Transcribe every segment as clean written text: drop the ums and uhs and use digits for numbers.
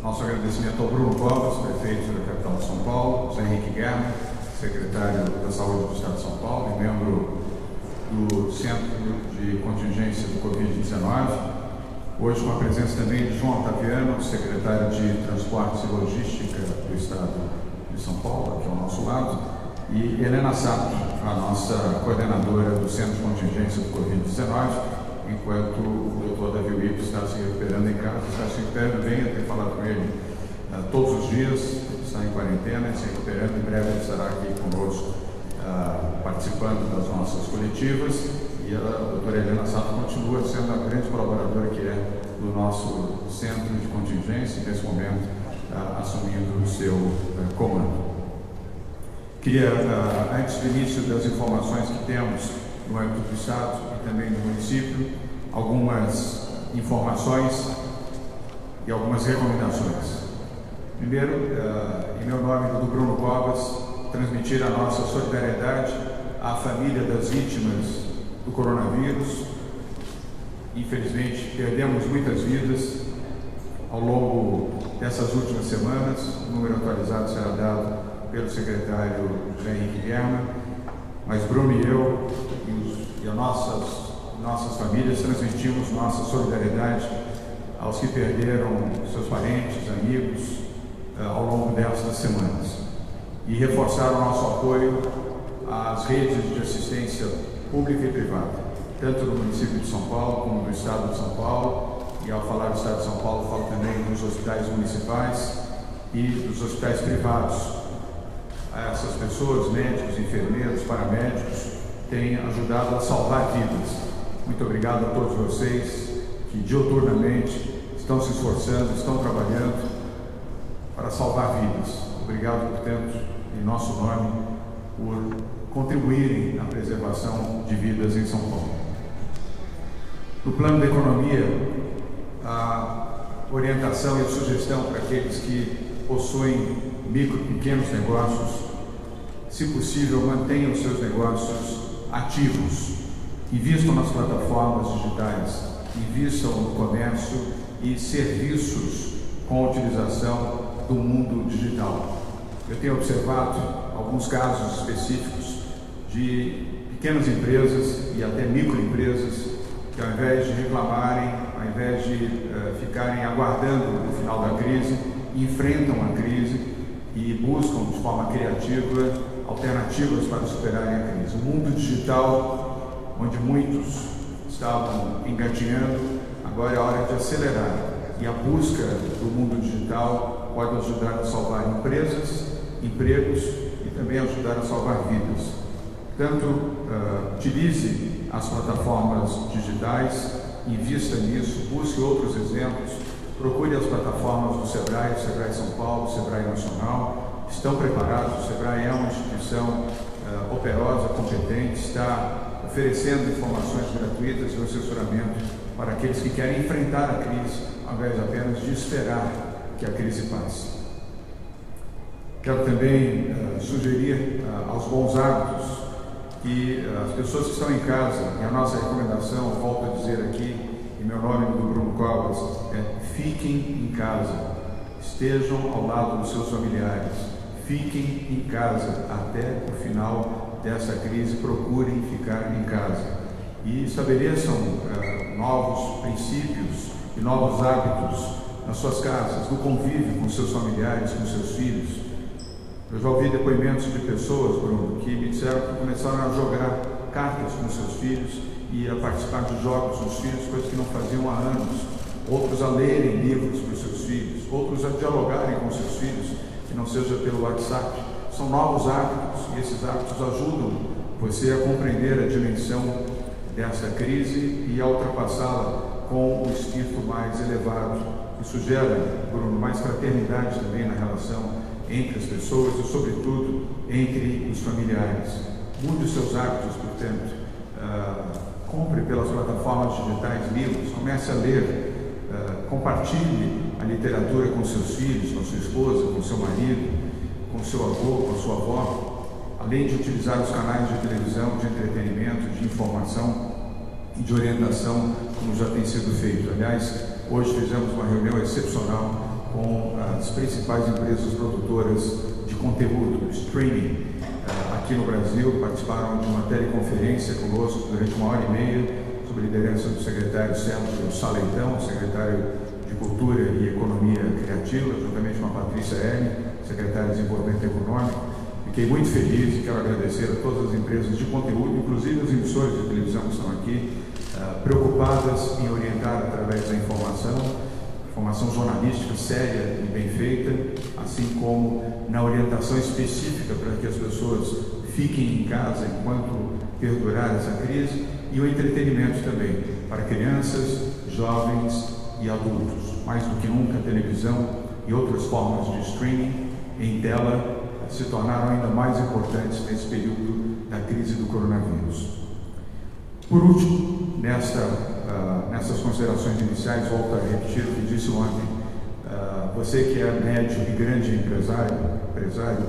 Nosso agradecimento ao Bruno Covas, prefeito da capital de São Paulo, José Henrique Guerra, secretário da Saúde do Estado de São Paulo e membro do Centro de Contingência do Covid-19. Hoje com a presença também de João Otaviano, secretário de Transportes e Logística do Estado de São Paulo, aqui ao nosso lado, e Helena Sato, a nossa coordenadora do Centro de Contingência do Covid-19, enquanto o Dr. Davi Wipp está se recuperando em casa, está se recuperando bem, eu tenho falado com ele todos os dias, está em quarentena, se recuperando, em breve ele estará aqui conosco participando das nossas coletivas, e a doutora Helena Sato continua sendo a grande colaboradora que é do nosso Centro de Contingência, e nesse momento assumindo o seu comando. Queria, antes do início das informações que temos no âmbito do Estado e também do município, algumas informações e algumas recomendações. Primeiro, em meu nome e do Bruno Covas, transmitir a nossa solidariedade à família das vítimas do coronavírus. Infelizmente, perdemos muitas vidas ao longo dessas últimas semanas. O número atualizado será dado pelo secretário José Henrique Guerra, mas Bruno e eu e as nossas famílias transmitimos nossa solidariedade aos que perderam seus parentes, amigos, ao longo destas semanas. E reforçar o nosso apoio às redes de assistência pública e privada, tanto no município de São Paulo como no estado de São Paulo. E ao falar do estado de São Paulo, falo também dos hospitais municipais e dos hospitais privados. Essas pessoas, médicos, enfermeiros, paramédicos, têm ajudado a salvar vidas. Muito obrigado a todos vocês que diuturnamente estão se esforçando, estão trabalhando para salvar vidas. Obrigado, portanto, em nosso nome, por contribuírem na preservação de vidas em São Paulo. No plano da economia, a orientação e a sugestão para aqueles que possuem micro e pequenos negócios, se possível, mantenham os seus negócios ativos, invistam nas plataformas digitais, invistam no comércio e serviços com a utilização do mundo digital. Eu tenho observado alguns casos específicos de pequenas empresas e até microempresas que, ao invés de reclamarem, ao invés de ficarem aguardando o final da crise, enfrentam a crise e buscam de forma criativa alternativas para superarem a crise. O mundo digital, onde muitos estavam engatinhando, agora é hora de acelerar, e a busca do mundo digital pode ajudar a salvar empresas, empregos e também ajudar a salvar vidas. Portanto, utilize as plataformas digitais, invista nisso, busque outros exemplos, procure as plataformas do SEBRAE, SEBRAE São Paulo, SEBRAE Nacional, estão preparados. O SEBRAE é uma instituição operosa, competente, está oferecendo informações gratuitas e assessoramento para aqueles que querem enfrentar a crise, ao invés apenas de esperar que a crise passe. Quero também sugerir aos bons hábitos que as pessoas que estão em casa, e a nossa recomendação, volto a dizer aqui, em meu nome do Bruno Covas, fiquem em casa, estejam ao lado dos seus familiares, fiquem em casa até o final dessa crise, procurem ficar em casa e estabeleçam novos princípios e novos hábitos nas suas casas, no convívio com seus familiares, com seus filhos. Eu já ouvi depoimentos de pessoas, Bruno, que me disseram que começaram a jogar cartas com seus filhos e a participar de jogos com os filhos, coisas que não faziam há anos. Outros a lerem livros para os seus filhos, outros a dialogarem com seus filhos, que não seja pelo WhatsApp. São novos hábitos e esses hábitos ajudam você a compreender a dimensão dessa crise e a ultrapassá-la com o espírito mais elevado. Isso gera, Bruno, mais fraternidade também na relação entre as pessoas e, sobretudo, entre os familiares. Mude os seus hábitos, portanto. Compre pelas plataformas digitais livros, comece a ler, compartilhe a literatura com seus filhos, com sua esposa, com seu marido, com seu avô, com sua avó, além de utilizar os canais de televisão, de entretenimento, de informação e de orientação, como já tem sido feito. Aliás, hoje fizemos uma reunião excepcional com das principais empresas produtoras de conteúdo, streaming, aqui no Brasil. Participaram de uma teleconferência conosco durante 1h30, sob a liderança do secretário Sérgio Saleitão, secretário de Cultura e Economia Criativa, juntamente com a Patrícia L., secretária de Desenvolvimento Econômico. Fiquei muito feliz e quero agradecer a todas as empresas de conteúdo, inclusive as emissoras de televisão que estão aqui, preocupadas em orientar através da informação jornalística séria e bem feita, assim como na orientação específica para que as pessoas fiquem em casa enquanto perdurar essa crise, e o entretenimento também, para crianças, jovens e adultos. Mais do que nunca, a televisão e outras formas de streaming em tela se tornaram ainda mais importantes nesse período da crise do coronavírus. Por último, nessas considerações iniciais, volto a repetir o que disse ontem. Você que é médio e grande empresário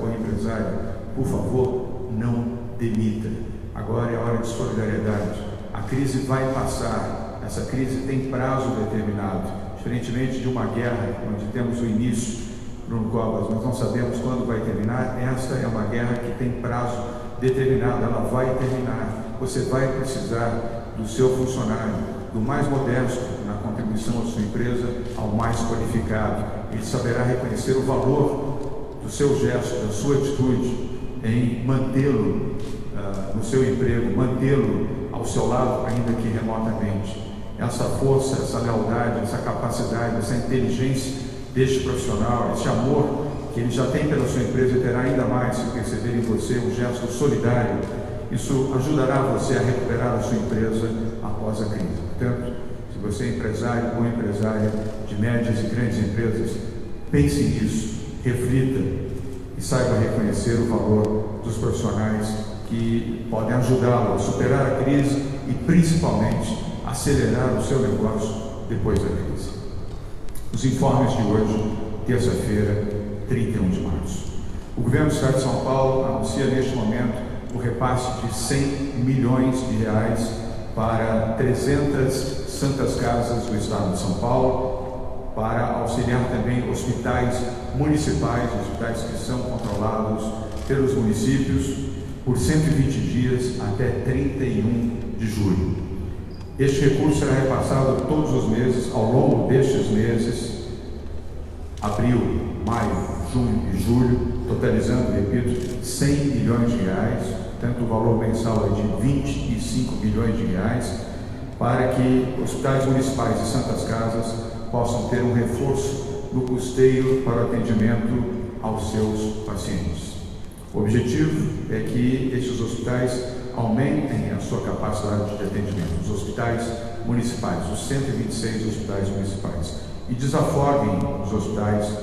ou empresária, por favor, não demita. Agora é a hora de solidariedade. A crise vai passar. Essa crise tem prazo determinado. Diferentemente de uma guerra, onde temos o início, Bruno Covas, nós não sabemos quando vai terminar. Esta é uma guerra que tem prazo determinado. Ela vai terminar. Você vai precisar do seu funcionário, do mais modesto na contribuição à sua empresa, ao mais qualificado. Ele saberá reconhecer o valor do seu gesto, da sua atitude em mantê-lo no seu emprego, mantê-lo ao seu lado, ainda que remotamente. Essa força, essa lealdade, essa capacidade, essa inteligência deste profissional, esse amor que ele já tem pela sua empresa, terá ainda mais se perceber em você um gesto solidário. Isso ajudará você a recuperar a sua empresa após a crise. Portanto, se você é empresário ou empresária de médias e grandes empresas, pense nisso, reflita e saiba reconhecer o valor dos profissionais que podem ajudá-lo a superar a crise e, principalmente, acelerar o seu negócio depois da crise. Os informes de hoje, terça-feira, 31 de março. O Governo do Estado de São Paulo anuncia neste momento o repasse de 100 milhões de reais para 300 santas casas do Estado de São Paulo, para auxiliar também hospitais municipais, hospitais que são controlados pelos municípios, por 120 dias até 31 de julho. Este recurso será repassado todos os meses, ao longo destes meses, abril, maio, junho e julho, totalizando, repito, 100 milhões de reais, tanto o valor mensal é de 25 bilhões de reais, para que hospitais municipais e santas casas possam ter um reforço no custeio para o atendimento aos seus pacientes. O objetivo é que estes hospitais aumentem a sua capacidade de atendimento, os hospitais municipais, os 126 hospitais municipais, e desafoguem os hospitais,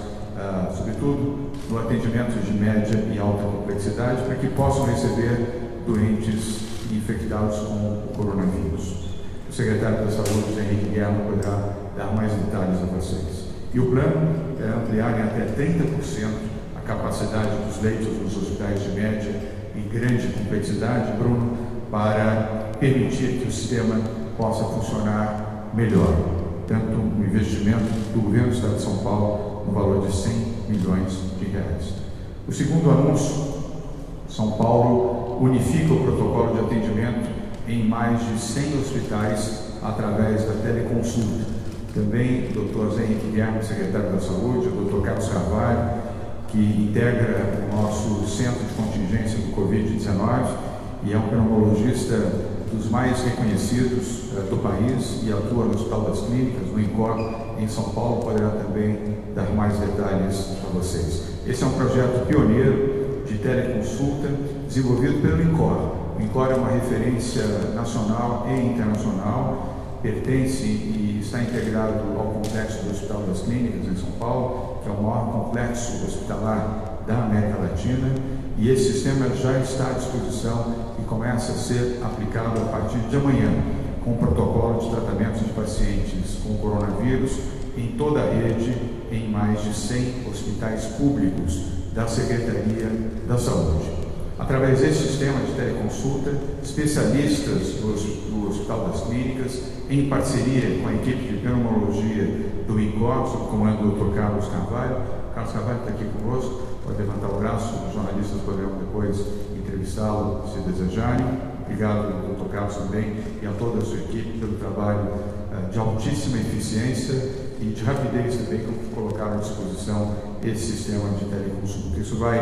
sobretudo no atendimento de média e alta complexidade, para que possam receber doentes infectados com o coronavírus. O secretário da Saúde, Henrique Guerra, poderá dar mais detalhes a vocês. E o plano é ampliar em até 30% a capacidade dos leitos dos hospitais de média e grande complexidade, Bruno, para permitir que o sistema possa funcionar melhor. Tanto um investimento do Governo do Estado de São Paulo no valor de 100 milhões de reais. O segundo anúncio, São Paulo unifica o protocolo de atendimento em mais de 100 hospitais através da teleconsulta. Também o Dr. Zé Henrique Guerra, secretário da Saúde, o Dr. Carlos Carvalho, que integra o nosso centro de contingência do Covid-19 e é um pneumologista dos mais reconhecidos do país e atua no Hospital das Clínicas, no INCOR, em São Paulo, poderá também dar mais detalhes para vocês. Esse é um projeto pioneiro de teleconsulta desenvolvido pelo INCOR. O INCOR é uma referência nacional e internacional, pertence e está integrado ao complexo do Hospital das Clínicas em São Paulo, que é o maior complexo hospitalar da América Latina, e esse sistema já está à disposição e começa a ser aplicado a partir de amanhã, com o protocolo de tratamento de pacientes com coronavírus em toda a rede, em mais de 100 hospitais públicos da Secretaria da Saúde. Através desse sistema de teleconsulta, especialistas do Hospital das Clínicas, em parceria com a equipe de pneumologia do INCOR, sob o comando do Dr. Carlos Carvalho. Carlos Carvalho está aqui conosco, pode levantar o braço, os jornalistas poderão depois entrevistá-lo, se desejarem. Obrigado, Dr. Carlos, também, e a toda a sua equipe pelo trabalho de altíssima eficiência e de rapidez também que colocaram à disposição esse sistema de teleconsulta. Isso vai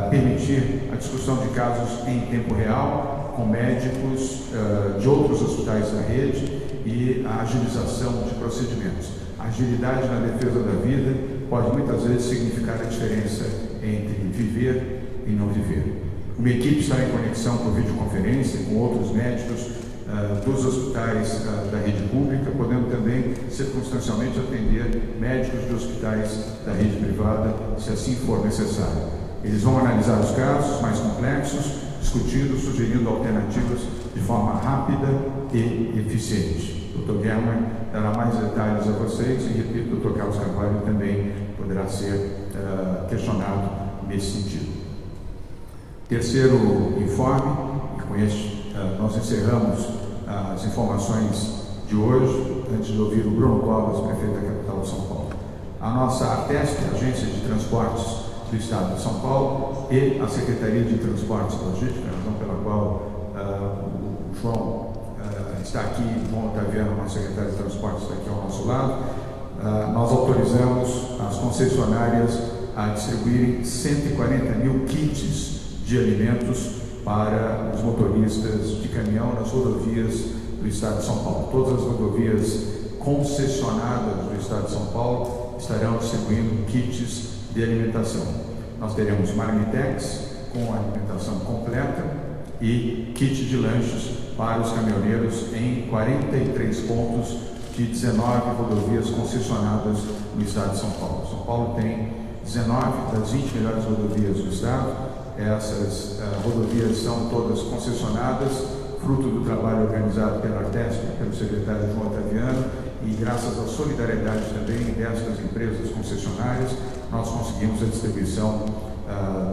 permitir a discussão de casos em tempo real com médicos de outros hospitais da rede e a agilização de procedimentos. A agilidade na defesa da vida pode muitas vezes significar a diferença entre viver e não viver. Uma equipe está em conexão por videoconferência com outros médicos dos hospitais da rede pública, podendo também circunstancialmente atender médicos de hospitais da rede privada, se assim for necessário. Eles vão analisar os casos mais complexos, discutindo, sugerindo alternativas de forma rápida e eficiente. O Dr. Germer dará mais detalhes a vocês e, repito, o Dr. Carlos Carvalho também poderá ser questionado nesse sentido. Terceiro informe, e com este nós encerramos as informações de hoje, antes de ouvir o Bruno Covas, prefeito da capital de São Paulo. A nossa ARTESP, Agência de Transportes do Estado de São Paulo, e a Secretaria de Transportes e Logística, a razão pela qual o João está aqui, o João Otaviano, nosso secretário de Transportes, está aqui ao nosso lado. Nós autorizamos as concessionárias a distribuírem 140 mil kits de alimentos para os motoristas de caminhão nas rodovias do Estado de São Paulo. Todas as rodovias concessionadas do Estado de São Paulo estarão distribuindo kits de alimentação. Nós teremos marmitex com alimentação completa e kit de lanches para os caminhoneiros em 43 pontos de 19 rodovias concessionadas no Estado de São Paulo. São Paulo tem 19 das 20 melhores rodovias do Estado. Essas rodovias são todas concessionadas, fruto do trabalho organizado pela ARTESP, pelo secretário João Otaviano, e graças à solidariedade também destas empresas concessionárias, nós conseguimos a distribuição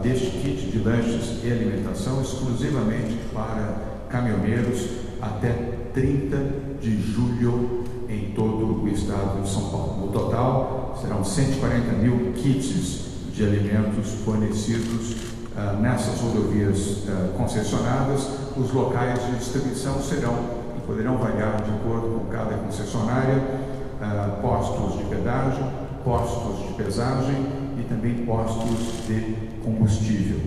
deste kit de lanches e alimentação exclusivamente para caminhoneiros até 30 de julho em todo o estado de São Paulo. No total, serão 140 mil kits de alimentos fornecidos nessas rodovias concessionadas. Os locais de distribuição serão e poderão variar de acordo com cada concessionária, postos de pedágio, postos de pesagem e também postos de combustível.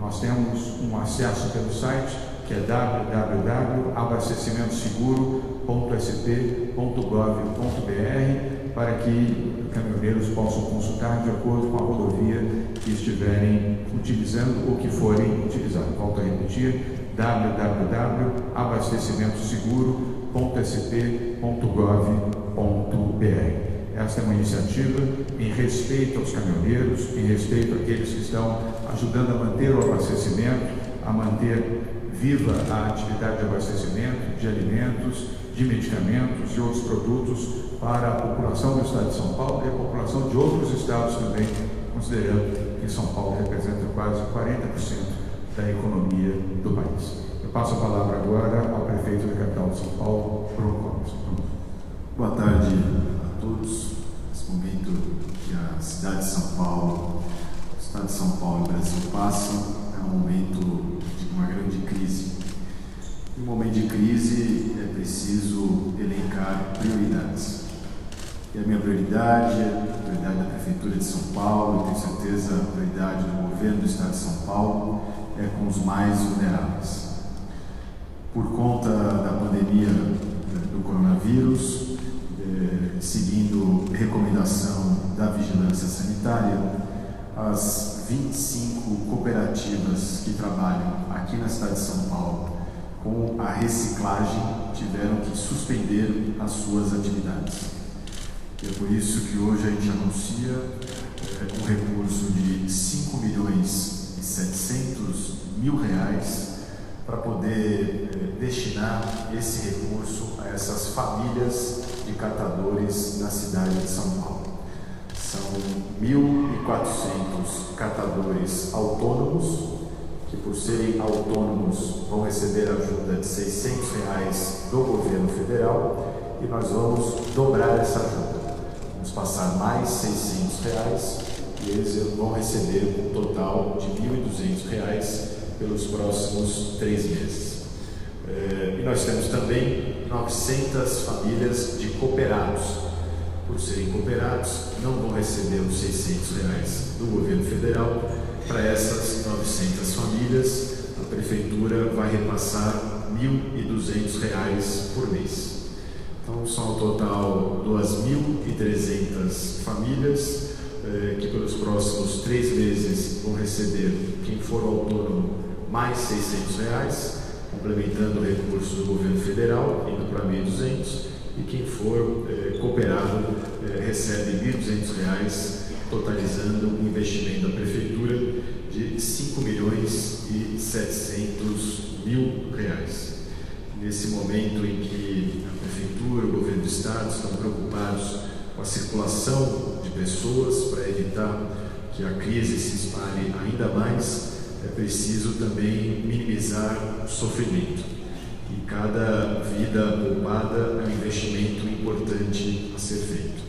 Nós temos um acesso pelo site que é www.abastecimentoseguro.sp.gov.br para que caminhoneiros possam consultar de acordo com a rodovia que estiverem utilizando ou que forem utilizados. Volto a repetir, www.abastecimentoseguro.sp.gov.br. Esta é uma iniciativa em respeito aos caminhoneiros, em respeito àqueles que estão ajudando a manter o abastecimento, a manter viva a atividade de abastecimento de alimentos, de medicamentos e outros produtos para a população do Estado de São Paulo e a população de outros estados também, considerando que São Paulo representa quase 40% da economia do país. Eu passo a palavra agora ao prefeito da capital de São Paulo, Bruno Covas. Boa tarde a todos. Nesse momento que a cidade de São Paulo, o Estado de São Paulo e o Brasil passam, é um momento de uma grande crise. Em um momento de crise é preciso elencar prioridades. E a minha prioridade é a prioridade da Prefeitura de São Paulo, e tenho certeza a prioridade do governo do Estado de São Paulo é com os mais vulneráveis. Por conta da pandemia do coronavírus, seguindo recomendação da Vigilância Sanitária, as 25 cooperativas que trabalham aqui na cidade de São Paulo com a reciclagem tiveram que suspender as suas atividades. E é por isso que hoje a gente anuncia um recurso de R$5.700.000 para poder destinar esse recurso a essas famílias de catadores na cidade de São Paulo. São 1.400 catadores autônomos que, por serem autônomos, vão receber ajuda de R$ 600 do governo federal, e nós vamos dobrar essa ajuda. Vamos passar mais R$ 600 e eles vão receber um total de R$ 1.200 pelos próximos 3 meses. E nós temos também 900 famílias de cooperados. Por serem cooperados, não vão receber os R$ 600 do governo federal. Para essas 900 famílias, a prefeitura vai repassar R$ 1.200 por mês. Então, são ao total 2.300 famílias que pelos próximos 3 meses vão receber, quem for autônomo, mais R$ 600, complementando o recurso do governo federal, indo para 1.200, e quem for cooperado recebe R$ 1.200, totalizando um investimento da prefeitura de R$ 5.700.000. Nesse momento em que a prefeitura, o governo do estado estão preocupados com a circulação de pessoas para evitar que a crise se espalhe ainda mais, é preciso também minimizar o sofrimento. E cada vida poupada é um investimento importante a ser feito.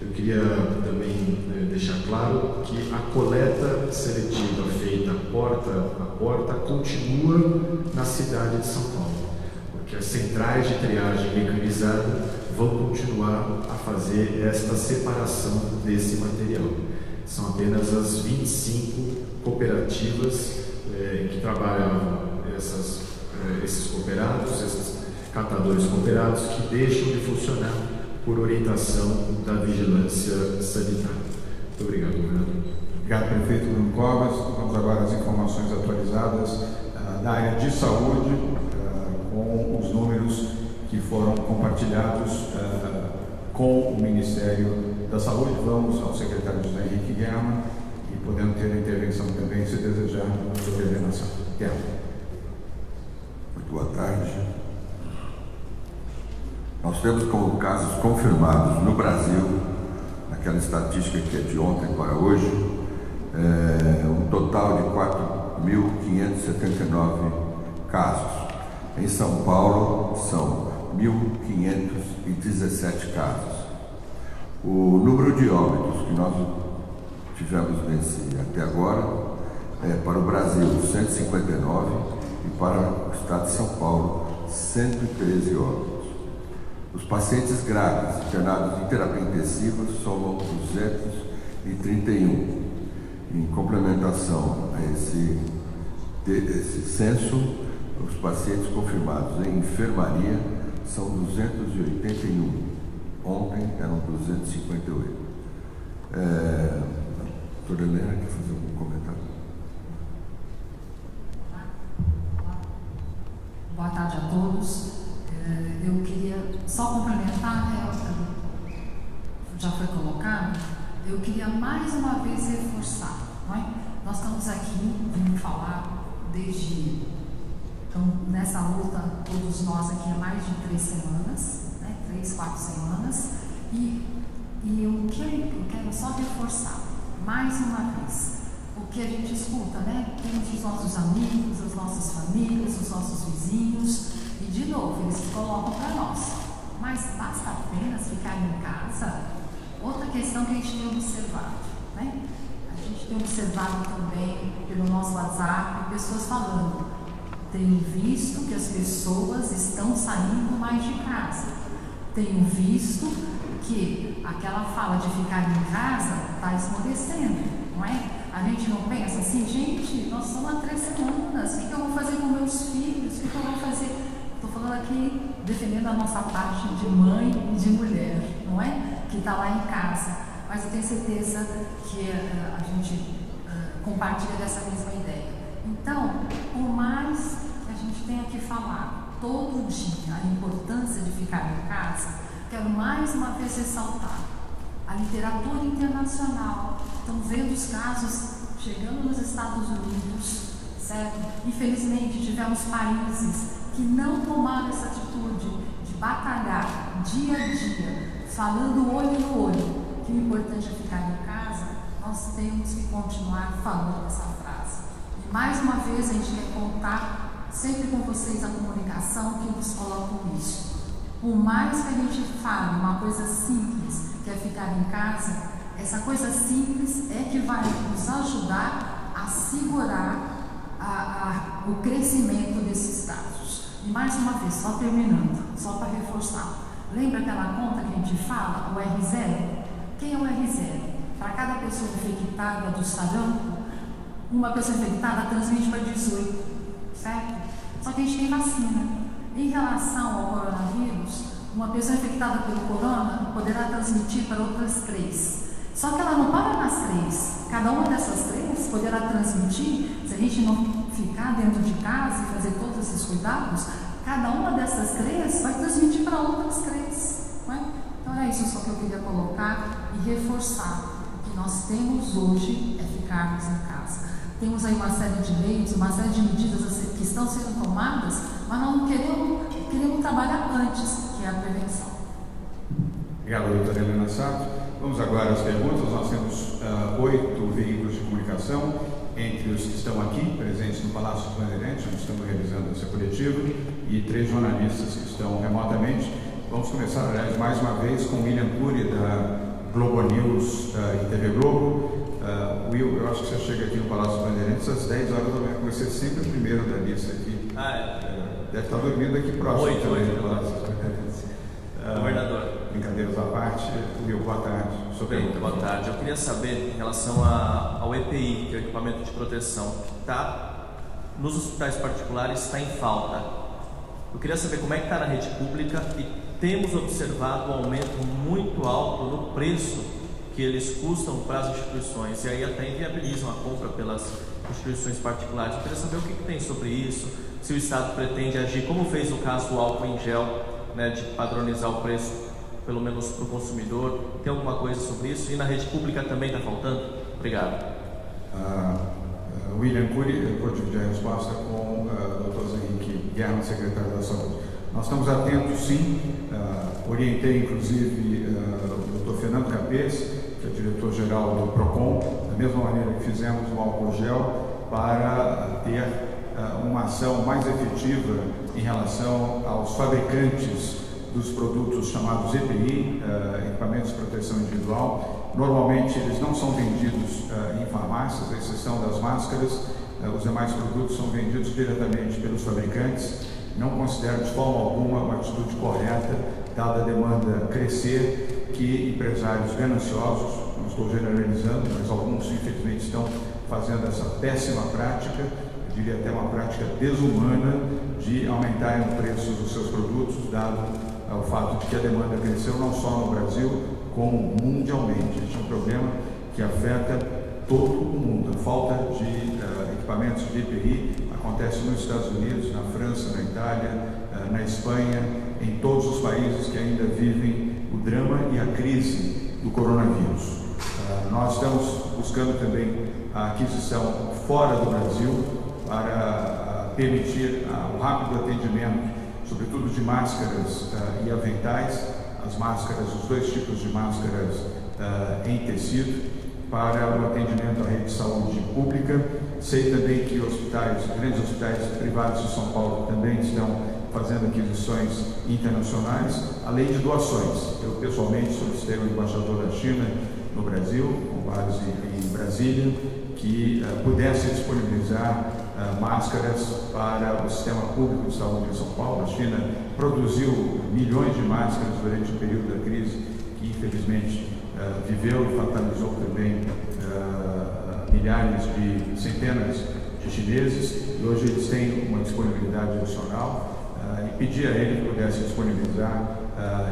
Eu queria também deixar claro que a coleta seletiva feita porta a porta continua na cidade de São Paulo, porque as centrais de triagem mecanizada vão continuar a fazer esta separação desse material. São apenas as 25 cooperativas que trabalham esses cooperados, esses catadores cooperados, que deixam de funcionar por orientação da vigilância sanitária. Muito obrigado, governador. Obrigado, prefeito Bruno Covas. Vamos agora às informações atualizadas da área de saúde, com os números que foram compartilhados com o Ministério da Saúde. Vamos ao secretário José Henrique Guerra e podemos ter a intervenção também, se desejar, da coordenação. Guerra. Muito boa tarde. Nós temos como casos confirmados no Brasil, naquela estatística que é de ontem para hoje, um total de 4.579 casos. Em São Paulo são 1.517 casos. O número de óbitos que nós tivemos até agora para o Brasil 159 e para o estado de São Paulo 113 óbitos. Os pacientes graves internados em terapia intensiva somam 231. Em complementação a esse censo, os pacientes confirmados em enfermaria são 281. Ontem eram 258. Doutora Helena, quer fazer algum comentário? Boa tarde a todos. Eu queria só complementar, já foi colocado, eu queria mais uma vez reforçar, não é? Nós estamos aqui vindo falar desde, então, nessa luta, todos nós aqui há mais de 3 semanas, né? 3, 4 semanas, e eu quero só reforçar, mais uma vez, o que a gente escuta, né? Temos os nossos amigos, as nossas famílias, os nossos vizinhos, e de novo, eles colocam para nós. Mas basta apenas ficar em casa? Outra questão que a gente tem observado, né? A gente tem observado também pelo nosso WhatsApp, pessoas falando, tenho visto que as pessoas estão saindo mais de casa. Tenho visto que aquela fala de ficar em casa está esmorecendo, não é? A gente não pensa assim, gente, nós estamos há 3 semanas, o que eu vou fazer com meus filhos? O que eu vou fazer? Estou falando aqui, defendendo a nossa parte de mãe e de mulher, não é? Que está lá em casa. Mas eu tenho certeza que a gente compartilha dessa mesma ideia. Então, por mais que a gente tenha que falar todo dia a importância de ficar em casa, quero mais uma vez ressaltar a literatura internacional. Estamos vendo os casos chegando nos Estados Unidos, certo? Infelizmente, tivemos países que não tomaram essa atitude de batalhar dia a dia, falando olho no olho, que o importante é ficar em casa. Nós temos que continuar falando essa frase. E Mais uma vez, a gente quer contar sempre com vocês a comunicação que nos colocam nisso. Por mais que a gente fale uma coisa simples, que é ficar em casa, essa coisa simples é que vai nos ajudar a segurar o crescimento desses casos. E mais uma vez, só terminando, só para reforçar, lembra aquela conta que a gente fala, o R0? Quem é o R0? Para cada pessoa infectada do sarampo, uma pessoa infectada transmite para 18, certo? Só que a gente tem vacina. Em relação ao coronavírus, uma pessoa infectada pelo corona poderá transmitir para outras 3. Só que ela não para nas 3. Cada uma dessas 3 poderá transmitir, se a gente não ficar dentro de casa e fazer todos esses cuidados, cada uma dessas 3 vai transmitir para outras 3. Não é? Então era isso só que eu queria colocar e reforçar. O que nós temos hoje é ficarmos em casa. Temos aí uma série de leis, uma série de medidas que estão sendo tomadas, mas nós não queremos trabalhar antes, que é a prevenção. Obrigado, doutora Helena Sato. Vamos agora às perguntas. Nós temos 8 veículos de comunicação, entre os que estão aqui, presentes no Palácio dos Bandeirantes, onde estamos realizando essa coletiva, e 3 jornalistas que estão remotamente. Vamos começar, aliás, mais uma vez com William Cury, da Globo News e TV Globo. Will, eu acho que você chega aqui no Palácio dos Bandeirantes às 10 horas da manhã, você é sempre o primeiro da lista aqui. Deve estar dormindo aqui próximo. 8 do Palácio dos Bandeirantes. Governador. Brincadeiras à parte, Will, boa tarde. Muito boa tarde. Eu queria saber, em relação ao EPI, que é o equipamento de proteção, que está nos hospitais particulares, está em falta. Eu queria saber como é que está na rede pública e temos observado um aumento muito alto no preço que eles custam para as instituições, e aí até inviabilizam a compra pelas instituições particulares. Eu queria saber o que tem sobre isso, se o Estado pretende agir, como fez no caso do álcool em gel, né, de padronizar o preço, pelo menos para o consumidor. Tem alguma coisa sobre isso? E na rede pública também está faltando? Obrigado. William Cury, eu vou dividir a resposta com o Dr. Zé Henrique Guerra, secretário da Saúde. Nós estamos atentos, sim. Orientei, inclusive, o Dr. Fernando Capês, que é diretor-geral do PROCON, da mesma maneira que fizemos no álcool gel, para ter uma ação mais efetiva em relação aos fabricantes dos produtos chamados EPI, equipamentos de proteção individual. Normalmente eles não são vendidos em farmácias, à exceção das máscaras. Os demais produtos são vendidos diretamente pelos fabricantes. Não considero de forma alguma uma atitude correta, dada a demanda crescer, que empresários gananciosos, não estou generalizando, mas alguns infelizmente estão fazendo essa péssima prática, eu diria até uma prática desumana, de aumentarem o preço dos seus produtos, dado o fato de que a demanda cresceu não só no Brasil, como mundialmente. Este é um problema que afeta todo o mundo. A falta de equipamentos de EPI acontece nos Estados Unidos, na França, na Itália, na Espanha, em todos os países que ainda vivem o drama e a crise do coronavírus. Nós estamos buscando também a aquisição fora do Brasil para permitir o rápido atendimento, sobretudo de máscaras e aventais, as máscaras, os 2 tipos de máscaras em tecido, para o atendimento à rede de saúde pública. Sei também que grandes hospitais privados de São Paulo também estão fazendo aquisições internacionais, além de doações. Eu pessoalmente solicitei ao embaixador da China no Brasil, com base em Brasília, que pudesse disponibilizar máscaras para o sistema público de saúde de São Paulo. A China produziu milhões de máscaras durante o período da crise, que infelizmente viveu e fatalizou também centenas de chineses, e hoje eles têm uma disponibilidade adicional, e pedi a ele que pudesse disponibilizar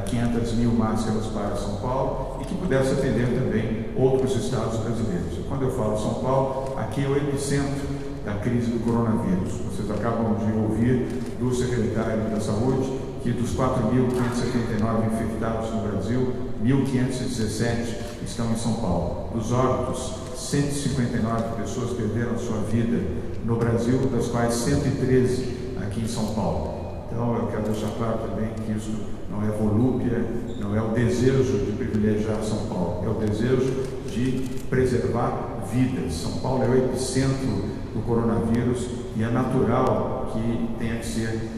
500 mil máscaras para São Paulo e que pudesse atender também outros estados brasileiros. Quando eu falo São Paulo, aqui é o epicentro da crise do coronavírus. Vocês acabam de ouvir do secretário da Saúde que dos 4.579 infectados no Brasil, 1.517 estão em São Paulo. Dos óbitos, 159 pessoas perderam sua vida no Brasil, das quais 113 aqui em São Paulo. Então, eu quero deixar claro também que isso não é volúpia, não é o desejo de privilegiar São Paulo, é o desejo de preservar vidas. São Paulo é o epicentro do coronavírus e é natural que tenha que ser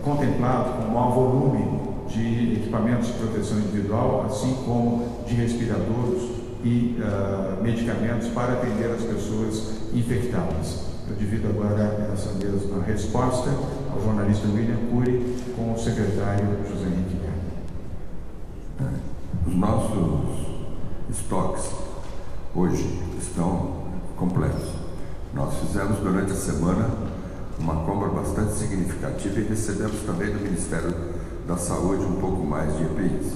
contemplado com um maior volume de equipamentos de proteção individual, assim como de respiradores e medicamentos para atender as pessoas infectadas. Eu divido agora essa mesma resposta ao jornalista William Cury com o secretário José Henrique Guerra. Os nossos estoques hoje estão completos. Nós fizemos durante a semana uma compra bastante significativa e recebemos também do Ministério da Saúde um pouco mais de EPIs.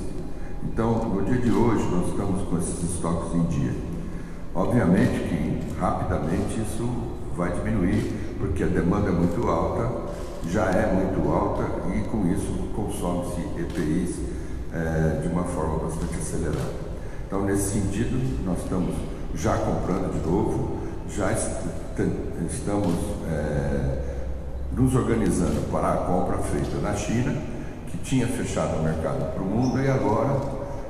Então, no dia de hoje, nós estamos com esses estoques em dia. Obviamente que rapidamente isso vai diminuir, porque a demanda é muito alta, já é muito alta e com isso consome-se EPIs de uma forma bastante acelerada. Então, nesse sentido, nós estamos já comprando de novo, já estamos nos organizando para a compra feita na China, que tinha fechado o mercado para o mundo e agora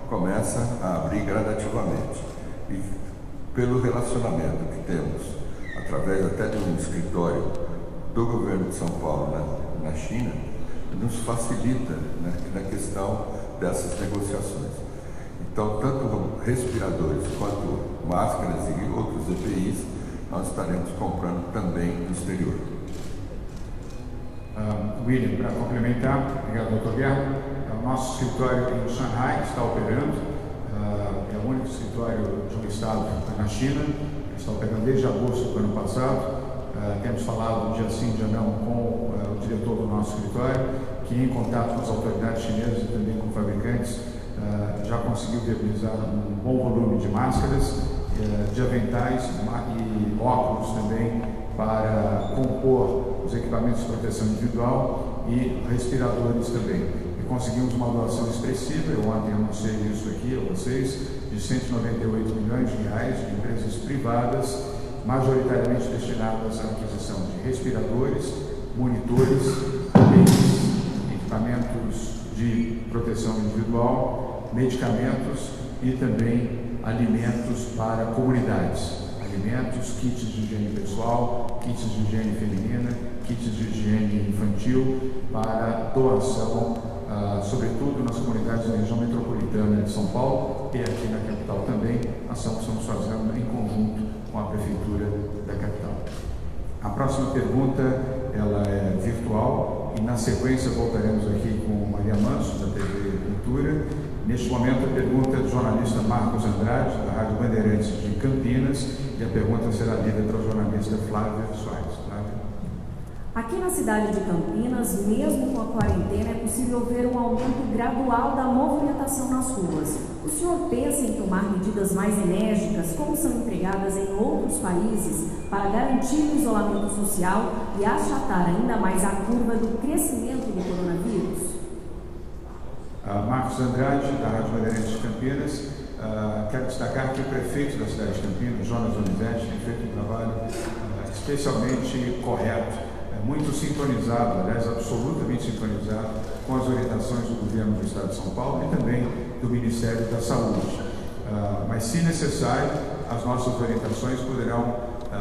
começa a abrir gradativamente. E pelo relacionamento que temos, através até de um escritório do governo de São Paulo na China, nos facilita na questão dessas negociações. Então, tanto respiradores quanto máscaras e outros EPIs, nós estaremos comprando também no exterior. William, para complementar, obrigado, doutor Guerra. O nosso escritório em Xangai está operando, é o único escritório de um estado na China, está operando desde agosto do ano passado. Temos falado dia sim, dia não, com o diretor do nosso escritório, que em contato com as autoridades chinesas e também com fabricantes, já conseguiu viabilizar um bom volume de máscaras, de aventais e óculos também para compor os equipamentos de proteção individual e respiradores também. E conseguimos uma doação expressiva, eu ontem anunciei isso aqui a vocês, de 198 milhões de reais de empresas privadas, majoritariamente destinadas à aquisição de respiradores, monitores, equipamentos de proteção individual, medicamentos e também alimentos para comunidades. Alimentos, kits de higiene pessoal, kits de higiene feminina, kits de higiene infantil para doação, sobretudo nas comunidades da região metropolitana de São Paulo e aqui na capital também, ação que estamos fazendo em conjunto com a Prefeitura da capital. A próxima pergunta ela é virtual e na sequência voltaremos aqui com Maria Manso, da TV Cultura. Neste momento a pergunta é do jornalista Marcos Andrade, da Rádio Bandeirantes de Campinas, e a pergunta será lida pela jornalista Flávia Soares. Aqui na cidade de Campinas, mesmo com a quarentena, é possível ver um aumento gradual da movimentação nas ruas. O senhor pensa em tomar medidas mais enérgicas, como são empregadas em outros países, para garantir o isolamento social e achatar ainda mais a curva do crescimento do coronavírus? Marcos Andrade, da Rádio Bandeirantes de Campinas. Quero destacar que o prefeito da cidade de Campinas, Jonas Donizete, tem feito um trabalho especialmente correto, muito sintonizado, aliás, absolutamente sintonizado com as orientações do governo do Estado de São Paulo e também do Ministério da Saúde. Mas, se necessário, as nossas orientações poderão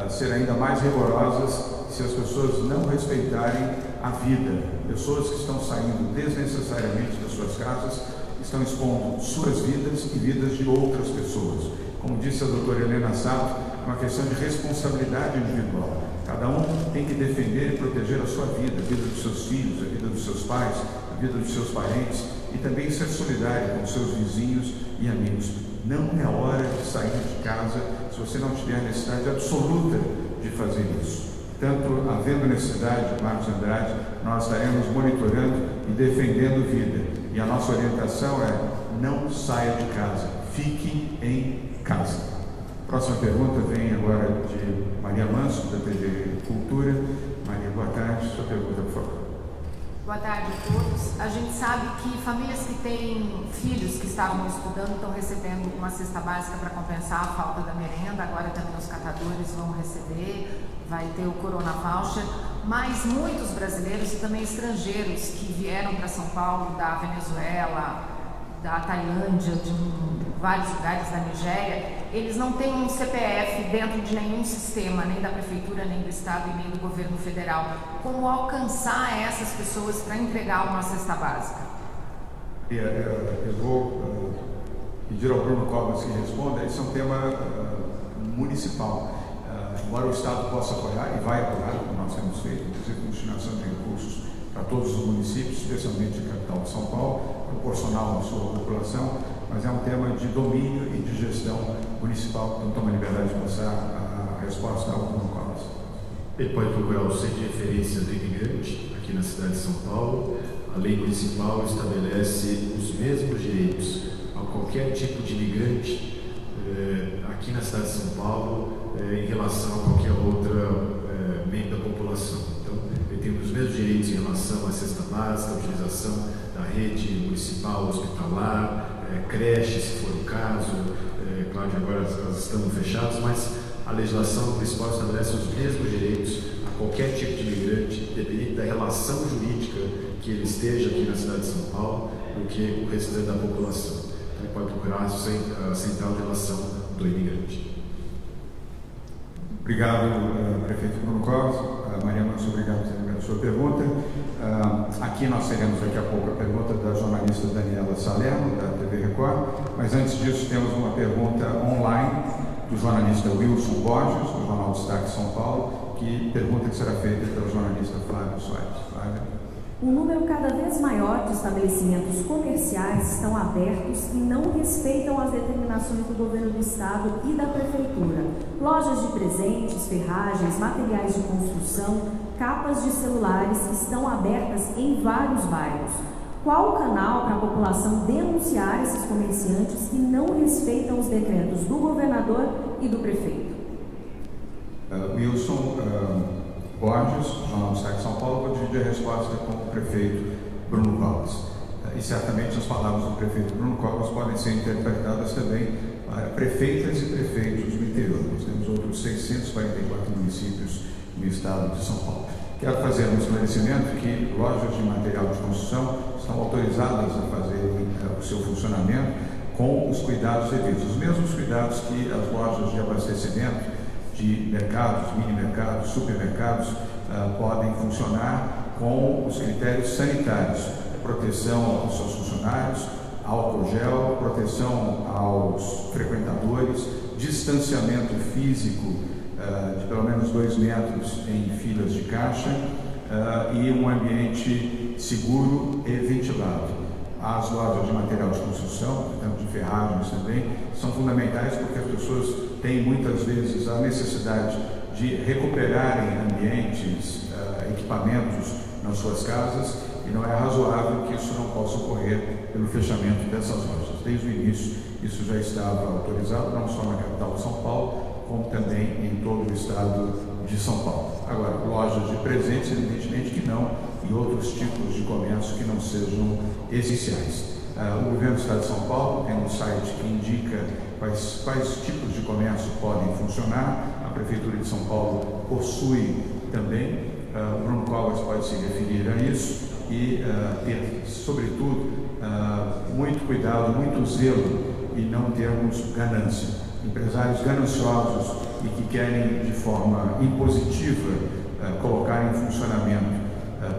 ser ainda mais rigorosas se as pessoas não respeitarem a vida. Pessoas que estão saindo desnecessariamente das suas casas estão expondo suas vidas e vidas de outras pessoas. Como disse a doutora Helena Sato, é uma questão de responsabilidade individual. Cada um tem que defender e proteger a sua vida, a vida dos seus filhos, a vida dos seus pais, a vida dos seus parentes e também ser solidário com seus vizinhos e amigos. Não é hora de sair de casa se você não tiver necessidade absoluta de fazer isso. Tanto havendo necessidade, Marcos Andrade, nós estaremos monitorando e defendendo vida. E a nossa orientação é: não saia de casa, fique em casa. Próxima pergunta vem agora de Maria Manso, da TV Cultura. Maria, boa tarde. Sua pergunta, por favor. Boa tarde a todos. A gente sabe que famílias que têm filhos que estavam estudando estão recebendo uma cesta básica para compensar a falta da merenda. Agora também os catadores vão receber, vai ter o Corona Voucher. Mas muitos brasileiros e também estrangeiros que vieram para São Paulo da Venezuela, da Tailândia, de vários lugares da Nigéria, eles não têm um CPF dentro de nenhum sistema, nem da prefeitura, nem do estado e nem do governo federal. Como alcançar essas pessoas para entregar uma cesta básica? Eu vou pedir ao Bruno Covas que responda. Esse é um tema municipal. Embora o Estado possa apoiar, e vai apoiar, como nós temos feito, inclusive com destinação de recursos para todos os municípios, especialmente a capital de São Paulo, proporcional à sua população, mas é um tema de domínio e de gestão municipal. Então, toma a liberdade de passar a resposta ao Bruno Covas. Ele pode procurar o Centro de Referência do Imigrante, aqui na cidade de São Paulo. A lei municipal estabelece os mesmos direitos a qualquer tipo de imigrante aqui na cidade de São Paulo em relação a qualquer outra membro da população. Então, ele tem os mesmos direitos em relação à cesta básica, a utilização da rede municipal, hospitalar, creche, se for o caso. Claro que agora elas estão fechadas, mas a legislação municipal estabelece os mesmos direitos a qualquer tipo de imigrante, independente da relação jurídica que ele esteja aqui na cidade de São Paulo, do que o restante da população. Então, ele pode procurar a Central de Relação do Imigrante. Obrigado, prefeito Bruno Covas. Maria Manso, obrigado pela sua pergunta. Aqui nós teremos daqui a pouco a pergunta da jornalista Daniela Salerno, da TV Record, mas antes disso temos uma pergunta online do jornalista Wilson Borges, do Jornal Destaque São Paulo, que pergunta que será feita pelo jornalista Flávio Soares. Flávio. Um número cada vez maior de estabelecimentos comerciais estão abertos e não respeitam as determinações do governo do estado e da prefeitura. Lojas de presentes, ferragens, materiais de construção, capas de celulares estão abertas em vários bairros. Qual o canal para a população denunciar esses comerciantes que não respeitam os decretos do governador e do prefeito? Wilson Borges, Jornal do Estado de São Paulo, vou dividir a resposta com o prefeito Bruno Covas. E certamente as palavras do prefeito Bruno Covas podem ser interpretadas também para prefeitas e prefeitos do interior. Nós temos outros 644 municípios no estado de São Paulo. Quero fazer um esclarecimento que lojas de material de construção estão autorizadas a fazer o seu funcionamento com os cuidados devidos, os mesmos cuidados que as lojas de abastecimento de mercados, mini-mercados, supermercados podem funcionar com os critérios sanitários, proteção aos seus funcionários, álcool gel, proteção aos frequentadores, distanciamento físico de pelo menos 2 metros em filas de caixa e um ambiente seguro e ventilado. As lojas de material de construção, portanto de ferragens também, são fundamentais porque as pessoas têm muitas vezes a necessidade de recuperarem ambientes, equipamentos nas suas casas e não é razoável que isso não possa ocorrer pelo fechamento dessas lojas. Desde o início isso já estava autorizado, não só na capital de São Paulo, como também em todo o estado de São Paulo. Agora, lojas de presentes, evidentemente que não, e outros tipos de comércio que não sejam essenciais. O governo do estado de São Paulo tem um site que indica quais tipos de comércio podem funcionar. A prefeitura de São Paulo possui também. O Bruno Covas pode se referir a isso e ter, sobretudo, muito cuidado, muito zelo e não termos ganância. Empresários gananciosos e que querem de forma impositiva colocar em funcionamento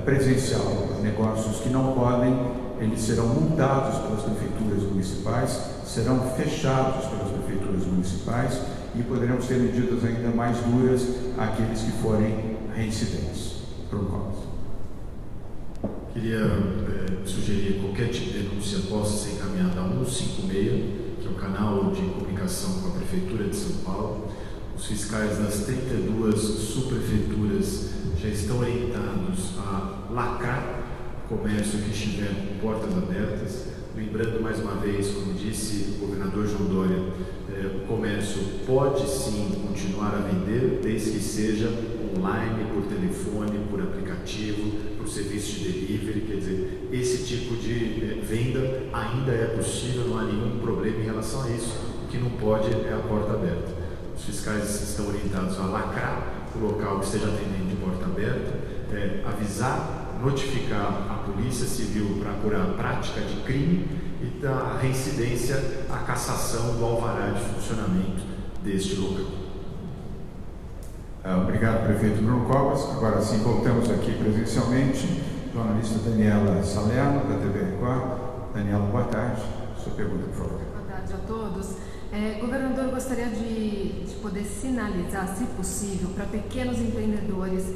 presencial negócios que não podem, eles serão multados pelas prefeituras municipais, serão fechados pelas prefeituras municipais e poderemos ter medidas ainda mais duras àqueles que forem reincidentes. Queria sugerir que qualquer tipo de denúncia possa ser encaminhada a 156, que é o canal de comunicação com a Prefeitura de São Paulo. Os fiscais das 32 subprefeituras já estão orientados a lacrar o comércio que estiver com portas abertas. Lembrando mais uma vez, como disse o governador João Dória, o comércio pode sim continuar a vender, desde que seja online, por telefone, por aplicativo, por serviço de delivery. Quer dizer, esse tipo de venda ainda é possível, não há nenhum problema em relação a isso. O que não pode é a porta aberta. Os fiscais estão orientados a lacrar o local que esteja atendendo de porta aberta, avisar, notificar a Polícia Civil para apurar a prática de crime e da reincidência, a cassação do alvará de funcionamento deste local. Obrigado, prefeito Bruno Covas. Agora sim, voltamos aqui presencialmente. Jornalista Daniela Salerno, da TV Record. Daniela, boa tarde. Sua pergunta, por favor. Boa tarde a todos. Governador, gostaria de poder sinalizar, se possível, para pequenos empreendedores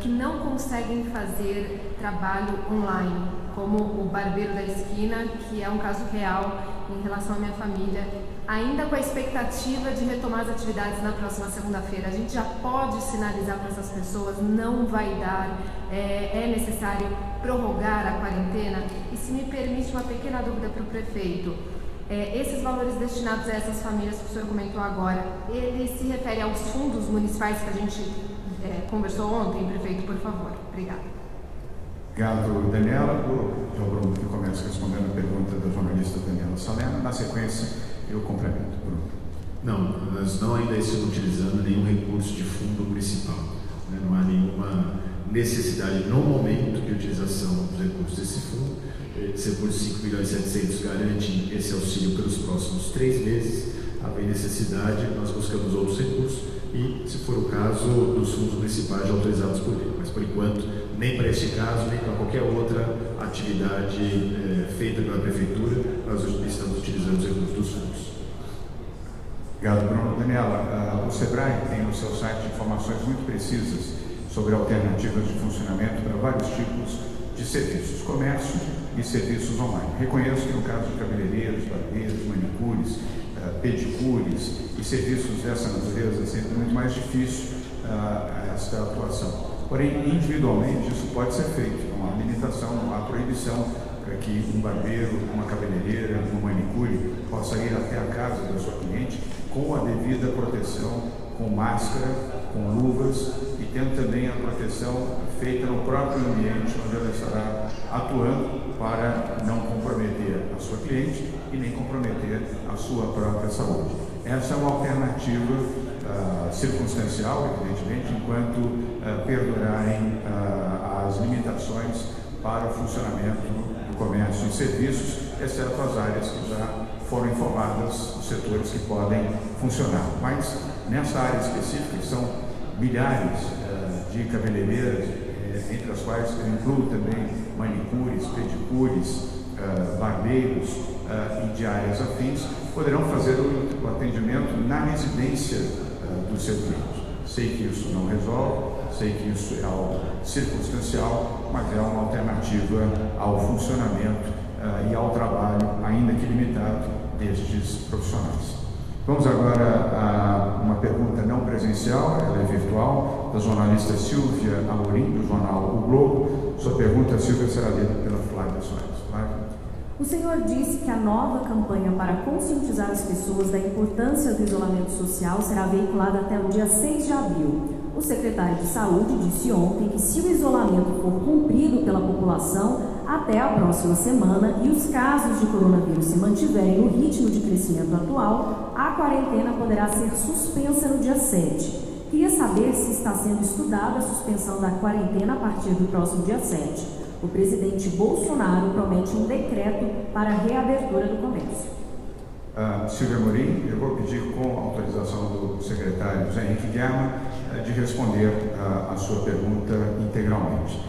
que não conseguem fazer trabalho online, como o barbeiro da esquina, que é um caso real em relação à minha família, ainda com a expectativa de retomar as atividades na próxima segunda-feira. A gente já pode sinalizar para essas pessoas, não vai dar, é necessário prorrogar a quarentena? E se me permite uma pequena dúvida para o prefeito, esses valores destinados a essas famílias que o senhor comentou agora, ele se refere aos fundos municipais que a gente conversou ontem, prefeito, por favor? Obrigada. Obrigado, Daniela. O João Bruno que começa respondendo a pergunta da jornalista Daniela Salerno. Na sequência, eu complemento, Bruno. Não, nós não ainda estamos utilizando nenhum recurso de fundo municipal. Né? Não há nenhuma necessidade no momento de utilização dos recursos desse fundo. Esse recurso de 5 milhões e 700 garante esse auxílio pelos próximos 3 meses. Havendo necessidade, nós buscamos outros recursos e, se for o caso, dos fundos municipais já autorizados por lei. Mas, por enquanto, nem para este caso, nem para qualquer outra atividade feita pela Prefeitura, nós estamos utilizando os recursos dos fundos. Obrigado, Bruno. Daniela, o SEBRAE tem no seu site informações muito precisas sobre alternativas de funcionamento para vários tipos de serviços, comércio e serviços online. Reconheço que no caso de cabeleireiros, barbeiros, manicures, pedicures e serviços dessa natureza, é sempre muito mais difícil esta atuação. Porém, individualmente, isso pode ser feito. Não há limitação, não há proibição para que um barbeiro, uma cabeleireira, uma manicure possa ir até a casa da sua cliente com a devida proteção, com máscara, com luvas e tendo também a proteção feita no próprio ambiente onde ela estará atuando para não comprometer a sua cliente e nem comprometer a sua própria saúde. Essa é uma alternativa circunstancial, evidentemente, enquanto perdurarem as limitações para o funcionamento do comércio e serviços, exceto as áreas que já foram informadas, os setores que podem funcionar. Mas nessa área específica, são milhares de cabeleireiras, entre as quais eu incluo também manicures, pedicures, barbeiros e de áreas afins, poderão fazer o atendimento na residência do seu cliente. Sei que isso não resolve, sei que isso é algo circunstancial, mas é uma alternativa ao funcionamento e ao trabalho, ainda que limitado, destes profissionais. Vamos agora a uma pergunta não presencial, ela é virtual, da jornalista Silvia Amorim, do jornal O Globo. Sua pergunta, Silvia, será lida pela Flávia Soares. Flávia. O senhor disse que a nova campanha para conscientizar as pessoas da importância do isolamento social será veiculada até o dia 6 de abril. O secretário de Saúde disse ontem que, se o isolamento for cumprido pela população até a próxima semana e os casos de coronavírus se mantiverem no ritmo de crescimento atual, a quarentena poderá ser suspensa no dia 7. Queria saber se está sendo estudada a suspensão da quarentena a partir do próximo dia 7. O presidente Bolsonaro promete um decreto para a reabertura do comércio. Silvia Amorim, eu vou pedir, com a autorização do secretário José Henrique Guerra, de responder a sua pergunta integralmente.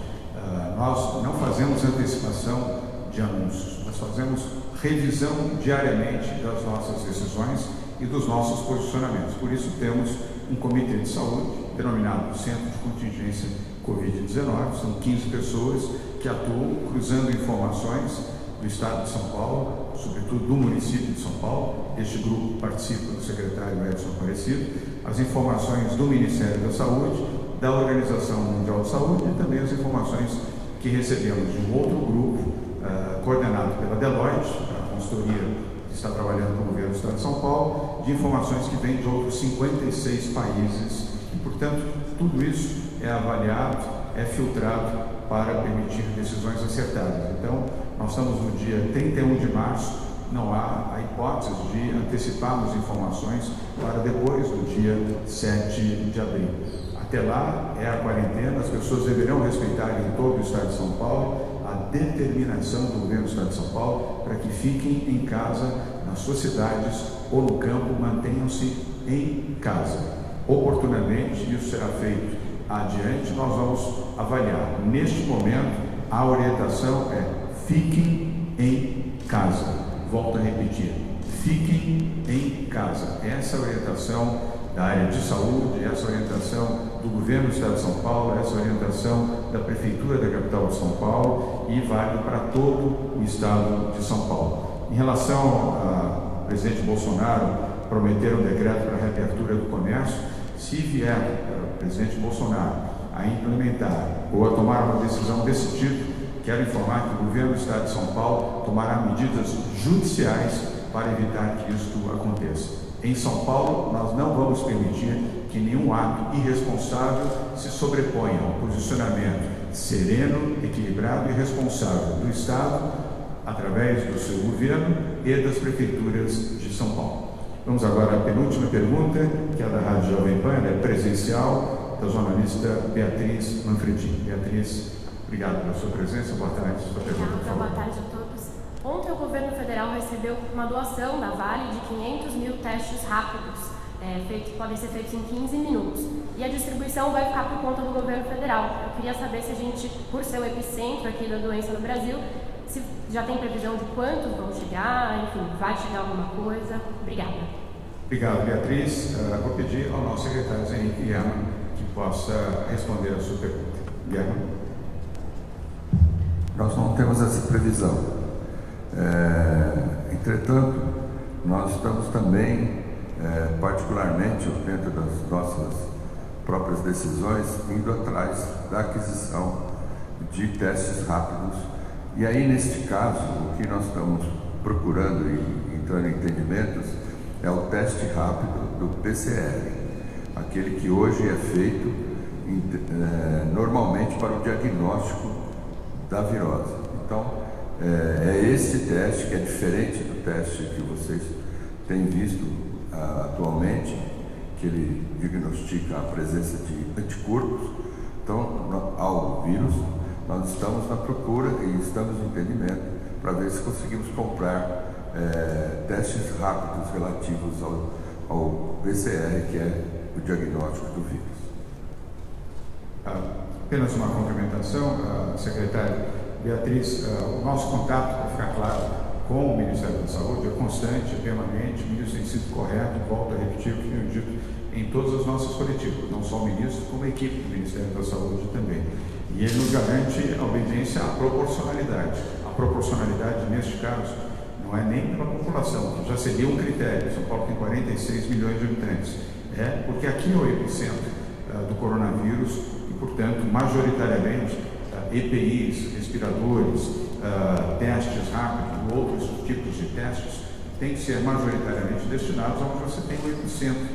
Nós não fazemos antecipação de anúncios, nós fazemos revisão diariamente das nossas decisões e dos nossos posicionamentos. Por isso temos um comitê de saúde, denominado Centro de Contingência Covid-19, são 15 pessoas que atuam cruzando informações do Estado de São Paulo, sobretudo do município de São Paulo. Este grupo participa do secretário Edson Aparecido, as informações do Ministério da Saúde, da Organização Mundial de Saúde e também as informações que recebemos de um outro grupo, coordenado pela Deloitte, a consultoria que está trabalhando com o governo do Estado de São Paulo, de informações que vêm de outros 56 países e, portanto, tudo isso é avaliado, é filtrado para permitir decisões acertadas. Então, nós estamos no dia 31 de março, não há a hipótese de anteciparmos informações para depois do dia 7 de abril. Até lá é a quarentena, as pessoas deverão respeitar em todo o Estado de São Paulo a determinação do governo do Estado de São Paulo para que fiquem em casa, nas suas cidades ou no campo, mantenham-se em casa. Oportunamente, isso será feito adiante, nós vamos avaliar. Neste momento, a orientação é: fiquem em casa. Volto a repetir: fiquem em casa. Essa é a orientação da área de saúde, essa é a orientação do governo do Estado de São Paulo, essa é a orientação da Prefeitura da capital de São Paulo e vale para todo o Estado de São Paulo. Em relação ao presidente Bolsonaro prometer um decreto para a reabertura do comércio, se vier o presidente Bolsonaro a implementar ou a tomar uma decisão desse tipo, quero informar que o governo do Estado de São Paulo tomará medidas judiciais para evitar que isto aconteça. Em São Paulo, nós não vamos permitir que nenhum ato irresponsável se sobreponha ao posicionamento sereno, equilibrado e responsável do Estado, através do seu governo e das prefeituras de São Paulo. Vamos agora à penúltima pergunta, que é da Rádio Jovem Pan, é presencial, da jornalista Beatriz Manfredini. Beatriz, obrigado pela sua presença. Boa tarde. Sua pergunta, por favor. Boa tarde a todos. Ontem o governo federal recebeu uma doação da Vale de 500 mil testes rápidos, podem ser feitos em 15 minutos. E a distribuição vai ficar por conta do governo federal. Eu queria saber se a gente, por ser o epicentro aqui da doença no Brasil, se já tem previsão de quantos vão chegar, enfim, vai chegar alguma coisa. Obrigada. Obrigado, Beatriz. Vou pedir ao nosso secretário Zé Henrique Guilherme que possa responder a sua pergunta. Guilherme. Nós não temos essa previsão. Entretanto, nós estamos também, particularmente dentro das nossas próprias decisões, indo atrás da aquisição de testes rápidos. E aí, neste caso, o que nós estamos procurando e entrando em entendimentos é o teste rápido do PCR, aquele que hoje é feito normalmente para o diagnóstico da virose. Então, é esse teste que é diferente do teste que vocês têm visto atualmente, que ele diagnostica a presença de anticorpos. Então, ao vírus, nós estamos na procura e estamos em entendimento para ver se conseguimos comprar testes rápidos relativos ao PCR, que é o diagnóstico do vírus. Apenas uma complementação, secretário. Beatriz, o nosso contato, para ficar claro, com o Ministério da Saúde é constante, é permanente. O ministro tem sido correto, volto a repetir o que tenho dito em todas as nossas coletivas, não só o ministro, como a equipe do Ministério da Saúde também. E ele nos garante a obediência à proporcionalidade. A proporcionalidade, neste caso, não é nem pela população, que já seria um critério. São Paulo tem 46 milhões de habitantes. É porque aqui é o epicentro do coronavírus e, portanto, majoritariamente, EPIs, respiradores, testes rápidos, outros tipos de testes, têm que ser majoritariamente destinados onde você tem o epicentro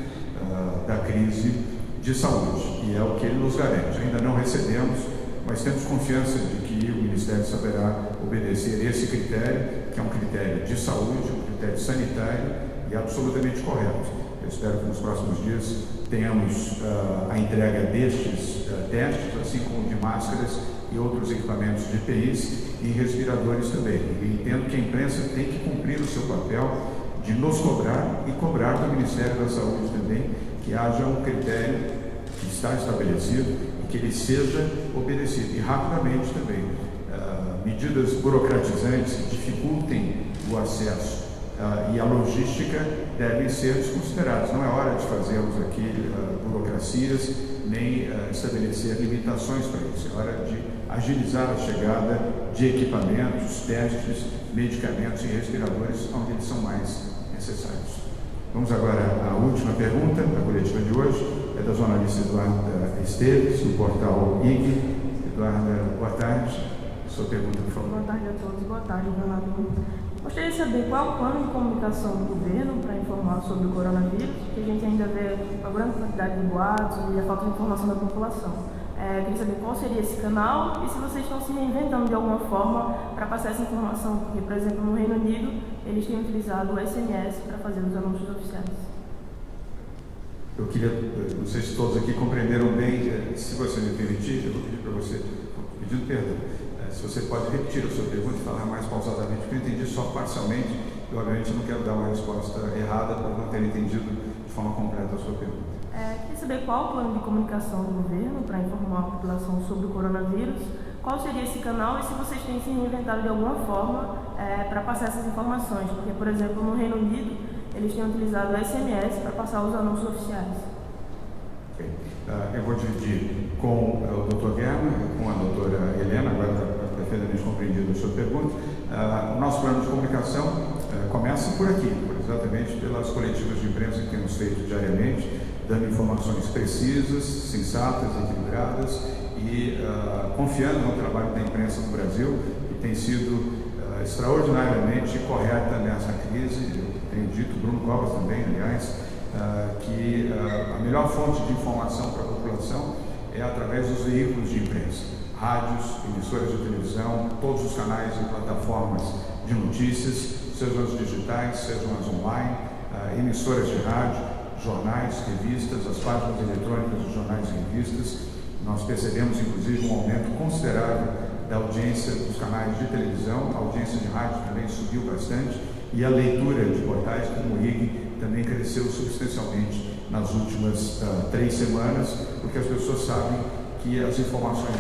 da crise de saúde. E é o que ele nos garante. Ainda não recebemos, mas temos confiança de que o Ministério saberá obedecer esse critério, que é um critério de saúde, um critério sanitário e absolutamente correto. Eu espero que nos próximos dias tenhamos a entrega destes testes, assim como de máscaras e outros equipamentos de EPIs e respiradores também. E entendo que a imprensa tem que cumprir o seu papel de nos cobrar e cobrar do Ministério da Saúde também que haja um critério que está estabelecido e que ele seja obedecido. E rapidamente também, medidas burocratizantes que dificultem o acesso e a logística devem ser desconsideradas. Não é hora de fazermos aqui burocracias nem estabelecer limitações para isso. É hora de agilizar a chegada de equipamentos, testes, medicamentos e respiradores onde eles são mais necessários. Vamos agora à última pergunta da coletiva de hoje, é da jornalista Eduarda Esteves, do portal IG. Eduarda, boa tarde. Sua pergunta, por favor. Boa tarde a todos. Boa tarde, governador. Gostaria de saber qual é o plano de comunicação do governo para informar sobre o coronavírus, que a gente ainda vê uma grande quantidade de boatos e a falta de informação da população. Queria saber qual seria esse canal e se vocês estão se reinventando de alguma forma para passar essa informação, porque, por exemplo, no Reino Unido, eles têm utilizado o SMS para fazer os anúncios oficiais. Eu queria, não sei se todos aqui compreenderam bem, se você me permitir, eu vou pedir para você, pedindo perdão, Se você pode repetir a sua pergunta e falar mais pausadamente, porque eu entendi só parcialmente, e obviamente não quero dar uma resposta errada por não ter entendido de forma completa a sua pergunta. Queria saber qual o plano de comunicação do governo para informar a população sobre o coronavírus, qual seria esse canal e se vocês têm se reinventado de alguma forma para passar essas informações, porque, por exemplo, no Reino Unido, eles têm utilizado o SMS para passar os anúncios oficiais. Okay. Eu vou dividir com o Dr. Guerra e com a doutora Helena, agora está perfeitamente compreendida a sua pergunta. O nosso plano de comunicação começa por aqui, exatamente pelas coletivas de imprensa que temos feito diariamente, dando informações precisas, sensatas, equilibradas e confiando no trabalho da imprensa do Brasil, que tem sido extraordinariamente correta nessa crise. Eu tenho dito, Bruno Covas também, aliás, que a melhor fonte de informação para a população é através dos veículos de imprensa, rádios, emissoras de televisão, todos os canais e plataformas de notícias, sejam as digitais, sejam as online, emissoras de rádio, jornais, revistas, as páginas eletrônicas dos jornais e revistas. Nós percebemos, inclusive, um aumento considerável da audiência dos canais de televisão, a audiência de rádio também subiu bastante e a leitura de portais como o IG também cresceu substancialmente nas últimas 3 semanas, porque as pessoas sabem que as informações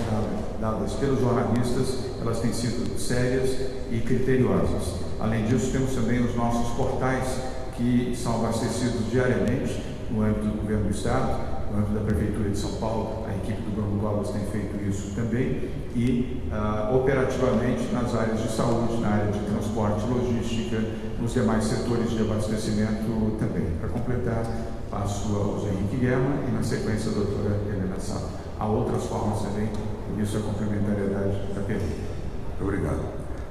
dadas pelos jornalistas, elas têm sido sérias e criteriosas. Além disso, temos também os nossos portais que são abastecidos diariamente no âmbito do governo do Estado, no âmbito da Prefeitura de São Paulo. A equipe do Bruno Covas tem feito isso também e operativamente nas áreas de saúde, na área de transporte e logística, nos demais setores de abastecimento também. Para completar, passo ao José Henrique Guerra e na sequência a doutora Helena Sato. Há outras formas também, por isso a complementariedade da pergunta. Muito obrigado.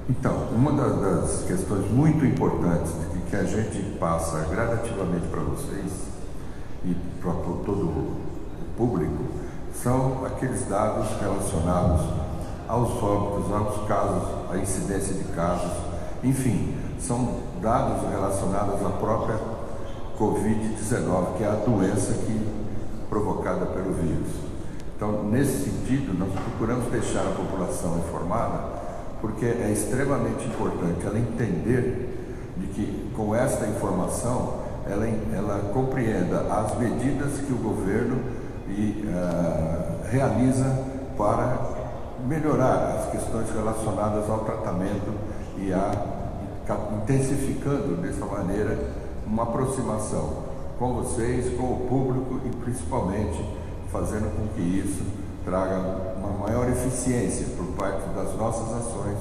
Então, uma das questões muito importantes que a gente passa gradativamente para vocês e para todo o público são aqueles dados relacionados aos óbitos, aos casos, à incidência de casos, enfim, são dados relacionados à própria Covid-19, que é a doença provocada pelo vírus. Então, nesse sentido, nós procuramos deixar a população informada, porque é extremamente importante ela entender de que, com esta informação, ela compreenda as medidas que o governo realiza para melhorar as questões relacionadas ao tratamento e intensificando dessa maneira uma aproximação com vocês, com o público e principalmente fazendo com que isso traga uma maior eficiência por parte das nossas ações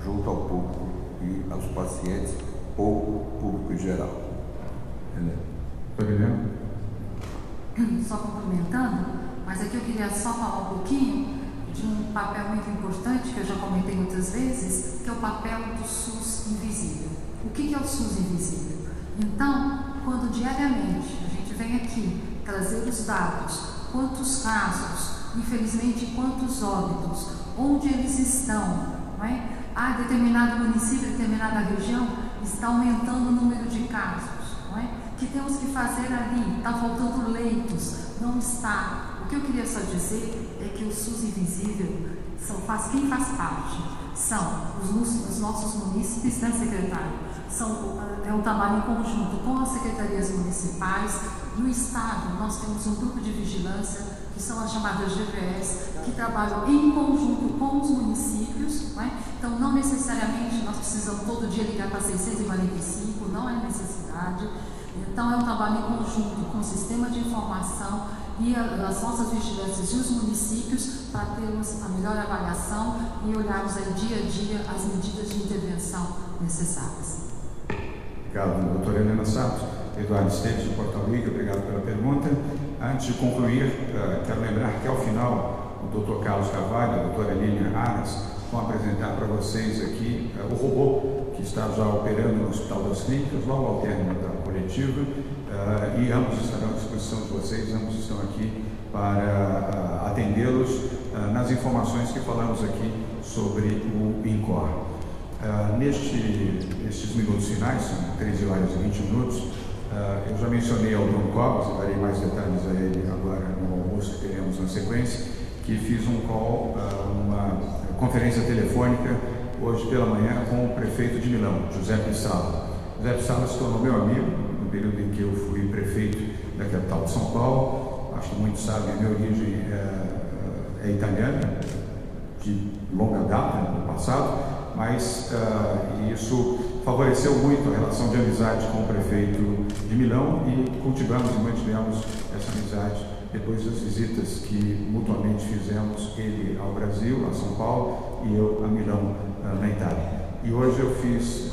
junto ao público e aos pacientes ou o público em geral. Entendeu? Só complementando, mas aqui eu queria só falar um pouquinho de um papel muito importante que eu já comentei muitas vezes, que é o papel do SUS invisível. O que é o SUS invisível? Então, quando diariamente a gente vem aqui trazer os dados, quantos casos, infelizmente quantos óbitos, onde eles estão, não é? Determinado município, determinada região está aumentando o número de casos, não é? Que temos que fazer ali, está faltando leitos, não está. O que eu queria só dizer é que o SUS invisível quem faz parte são os nossos munícipes, né, secretário? É um trabalho em conjunto com as secretarias municipais. No Estado, nós temos um grupo de vigilância, que são as chamadas GVS, que trabalham em conjunto com os municípios, não é? Então, não necessariamente nós precisamos todo dia ligar para 645, não é necessidade. Então, é um trabalho em conjunto com o sistema de informação e as nossas vigilâncias e os municípios para termos a melhor avaliação e olharmos aí dia a dia as medidas de intervenção necessárias. Obrigado, doutora Helena Sato. Eduardo Esteves, de Porto Alegre, obrigado pela pergunta. Antes de concluir, quero lembrar que ao final o doutor Carlos Carvalho e a doutora Lilian Aras vão apresentar para vocês aqui o robô que está já operando no Hospital das Clínicas, logo ao término da coletiva, e ambos estarão à disposição de vocês, ambos estão aqui para atendê-los nas informações que falamos aqui sobre o INCOR. Nestes minutos finais, são 13 horas e 20 minutos, eu já mencionei ao Bruno Covas, e darei mais detalhes a ele agora no almoço que teremos na sequência, que fiz um call, uma conferência telefônica hoje pela manhã com o prefeito de Milão, José Pissala. José Pissala se tornou meu amigo no período em que eu fui prefeito da capital de São Paulo. Acho que muitos sabem, minha origem é italiana, de longa data, no passado, mas isso favoreceu muito a relação de amizade com o prefeito de Milão e cultivamos e mantivemos essa amizade depois das visitas que mutuamente fizemos, ele ao Brasil, a São Paulo, e eu a Milão, na Itália. E hoje eu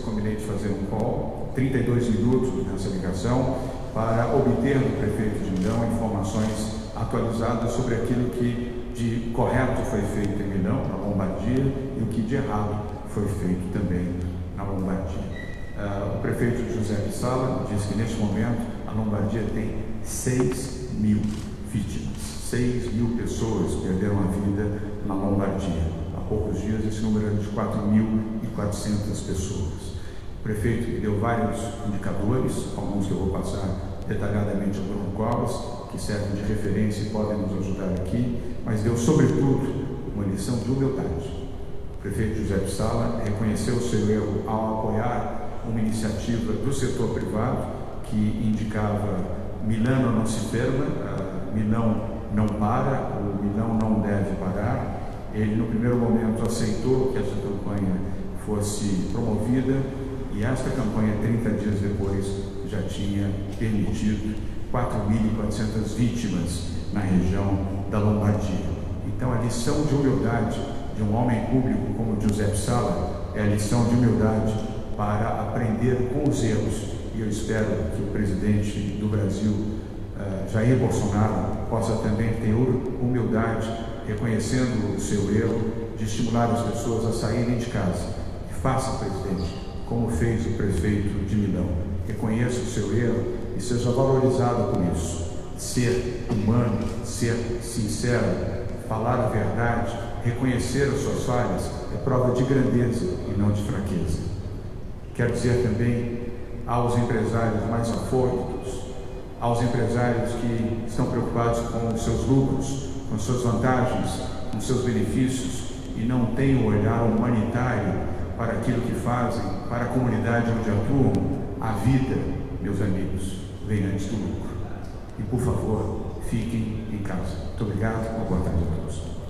combinei de fazer um call, 32 minutos nessa ligação, para obter do prefeito de Milão informações atualizadas sobre aquilo que de correto foi feito em Milão, na Lombardia, e o que de errado foi feito também na Lombardia. O prefeito José Pissala disse que neste momento a Lombardia tem 6.000 vítimas, 6.000 pessoas perderam a vida na Lombardia. Há poucos dias esse número era de 4.400 pessoas. O prefeito me deu vários indicadores, alguns que eu vou passar detalhadamente ao Bruno Covas, que servem de referência e podem nos ajudar aqui, mas deu sobretudo uma lição de humildade. O prefeito José Pissala reconheceu o seu erro ao apoiar uma iniciativa do setor privado que indicava Milano não se ferma, Milão não para, o Milão não deve parar. Ele no primeiro momento aceitou que essa campanha fosse promovida e esta campanha, 30 dias depois, já tinha permitido 4.400 vítimas na região da Lombardia. Então a lição de humildade de um homem público como José Pissala é a lição de humildade para aprender com os erros, e eu espero que o presidente do Brasil, Jair Bolsonaro, possa também ter humildade, reconhecendo o seu erro, de estimular as pessoas a saírem de casa. E faça, presidente, como fez o prefeito de Milão. Reconheça o seu erro e seja valorizado por isso. Ser humano, ser sincero, falar a verdade, reconhecer as suas falhas é prova de grandeza e não de fraqueza. Quero dizer também aos empresários mais afônicos, aos empresários que estão preocupados com os seus lucros, com as suas vantagens, com os seus benefícios e não têm o olhar humanitário para aquilo que fazem, para a comunidade onde atuam. A vida, meus amigos, vem antes do lucro. E, por favor, fiquem em casa. Muito obrigado. Uma boa tarde a todos.